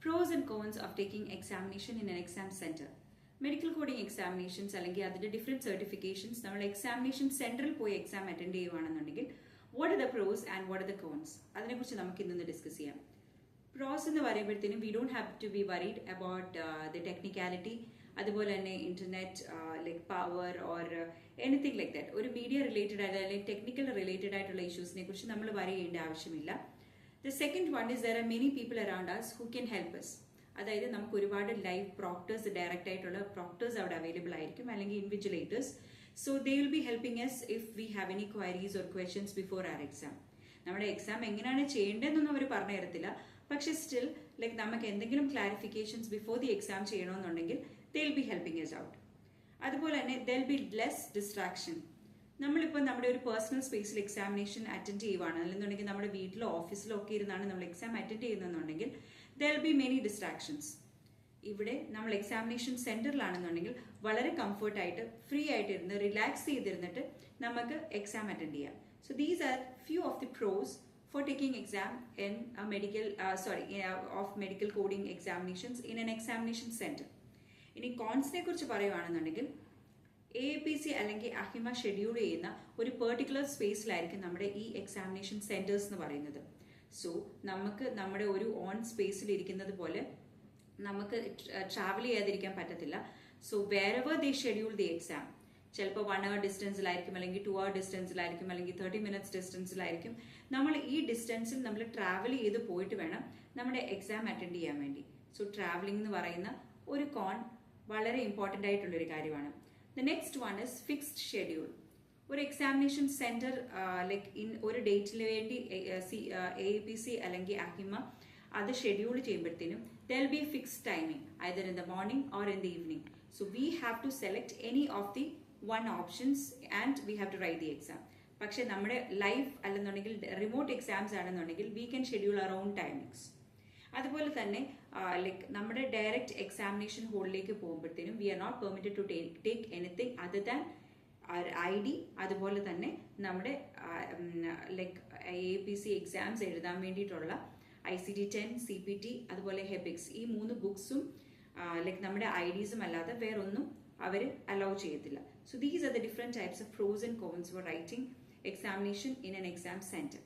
Pros and cons of taking examination in an exam center. Medical coding examinations അല്ലെങ്കിൽ അതിന്റെ different certifications നമ്മൾ examination സെന്ററിൽ പോയി exam attend ചെയ്യുവാണെന്നുണ്ടെങ്കിൽ what are the pros and what are the cons അതിനെക്കുറിച്ച് നമുക്ക് ഇന്ന് ഡിസ്കസ് ചെയ്യാം. പ്രോസ് എന്ന് പറയുമ്പോഴത്തേനും we don't have to be worried about the technicality, അതുപോലെ തന്നെ internet like power or anything like that. ഒരു മീഡിയ റിലേറ്റഡ് ആയിട്ട് അല്ലെങ്കിൽ ടെക്നിക്കൽ റിലേറ്റഡ് ആയിട്ടുള്ള ഇഷ്യൂസിനെ കുറിച്ച് നമ്മൾ വറി ചെയ്യേണ്ട ആവശ്യമില്ല. The second one is there are many people around us who can help us. അതായത് നമുക്ക് ഒരുപാട് ലൈവ് പ്രോക്ടേഴ്സ്, ഡയറക്റ്റ് ആയിട്ടുള്ള പ്രോക്ടേഴ്സ് അവിടെ അവൈലബിൾ ആയിരിക്കും, അല്ലെങ്കിൽ invigilators. So they will be helping us if we have any queries or questions before our exam. നമ്മുടെ exam എങ്ങനെയാണ് ചെയ്യേണ്ടതെന്നൊന്നും അവർ പറഞ്ഞു തരത്തില്ല, പക്ഷെ സ്റ്റിൽ ലൈക്ക് നമുക്ക് എന്തെങ്കിലും ക്ലാരിഫിക്കേഷൻസ് ബിഫോർ ദി എക്സാം ചെയ്യണമെന്നുണ്ടെങ്കിൽ ദേ will be helping S out. അതുപോലെ തന്നെ there will be less distraction. നമ്മളിപ്പോൾ നമ്മുടെ ഒരു പേഴ്സണൽ സ്പേസിൽ എക്സാമിനേഷൻ അറ്റൻഡ് ചെയ്യുവാണ്, അല്ലെന്നുണ്ടെങ്കിൽ നമ്മുടെ വീട്ടിലോ ഓഫീസിലോ ഒക്കെ ഇരുന്നാണ് നമ്മൾ എക്സാം അറ്റൻഡ് ചെയ്യുന്നതെന്നുണ്ടെങ്കിൽ there will be many distractions. ഇവിടെ നമ്മൾ എക്സാമിനേഷൻ സെന്ററിലാണെന്നുണ്ടെങ്കിൽ വളരെ കംഫർട്ടായിട്ട് ഫ്രീ ആയിട്ട് ഇരുന്ന് റിലാക്സ് ചെയ്തിരുന്നിട്ട് നമുക്ക് എക്സാം അറ്റൻഡ് ചെയ്യാം. So these are few of the pros for taking exam in a medical coding examinations in an examination center. ഇനി കോൺസിനെ കുറിച്ച് പറയുവാണെന്നുണ്ടെങ്കിൽ AAPC അല്ലെങ്കിൽ അഹിമ ഷെഡ്യൂൾ ചെയ്യുന്ന ഒരു പെർട്ടിക്കുലർ സ്പേസിലായിരിക്കും നമ്മുടെ ഈ എക്സാമിനേഷൻ സെന്റേഴ്സ് എന്ന് പറയുന്നത്. സോ നമുക്ക് നമ്മുടെ ഒരു ഓൺ സ്പേസിൽ ഇരിക്കുന്നത് പോലെ നമുക്ക് ട്രാവൽ ചെയ്യാതിരിക്കാൻ പറ്റത്തില്ല. So wherever they schedule the exam, ചിലപ്പോൾ 1 hour ഡിസ്റ്റൻസിലായിരിക്കും, അല്ലെങ്കിൽ 2 hour ഡിസ്റ്റൻസിലായിരിക്കും, അല്ലെങ്കിൽ 30 minutes ഡിസ്റ്റൻസിലായിരിക്കും. നമ്മൾ ഈ ഡിസ്റ്റൻസിൽ നമ്മൾ ട്രാവൽ ചെയ്ത് പോയിട്ട് വേണം നമ്മുടെ എക്സാം അറ്റൻഡ് ചെയ്യാൻ വേണ്ടി. സോ ട്രാവലിംഗ് എന്ന് പറയുന്ന ഒരു കോൺ വളരെ ഇമ്പോർട്ടൻ്റ് ആയിട്ടുള്ള ഒരു കാര്യമാണ്. The next one is fixed schedule. ഒരു എക്സാമിനേഷൻ സെന്റർ ലൈക്ക് ഒരു ഡേറ്റിന് വേണ്ടി AAPC അല്ലെങ്കിൽ അഹിമ അത് ഷെഡ്യൂൾ ചെയ്യുമ്പോഴത്തേനും there will be fixed timing, either in the morning or in the evening. So we have to select any of the one options and we have to write the exam. പക്ഷെ നമ്മുടെ live അല്ലെന്നുണ്ടെങ്കിൽ remote exams ആണെന്നുണ്ടെങ്കിൽ we can schedule our own timings. അതുപോലെ തന്നെ like നമ്മുടെ direct examination ഹോളിലേക്ക് പോകുമ്പോഴത്തേനും we are not permitted to take anything other than ID. അതുപോലെ തന്നെ നമ്മുടെ ലൈക്ക് AAPC എക്സാംസ് എഴുതാൻ വേണ്ടിയിട്ടുള്ള ICT-10, CPT, അതുപോലെ ഹെബിക്സ്, ഈ 3 ബുക്സും ലൈക്ക് നമ്മുടെ IDസും അല്ലാതെ വേറൊന്നും അവർ അലൗ ചെയ്യത്തില്ല. So these are the different types of pros and cons for writing examination in an exam center.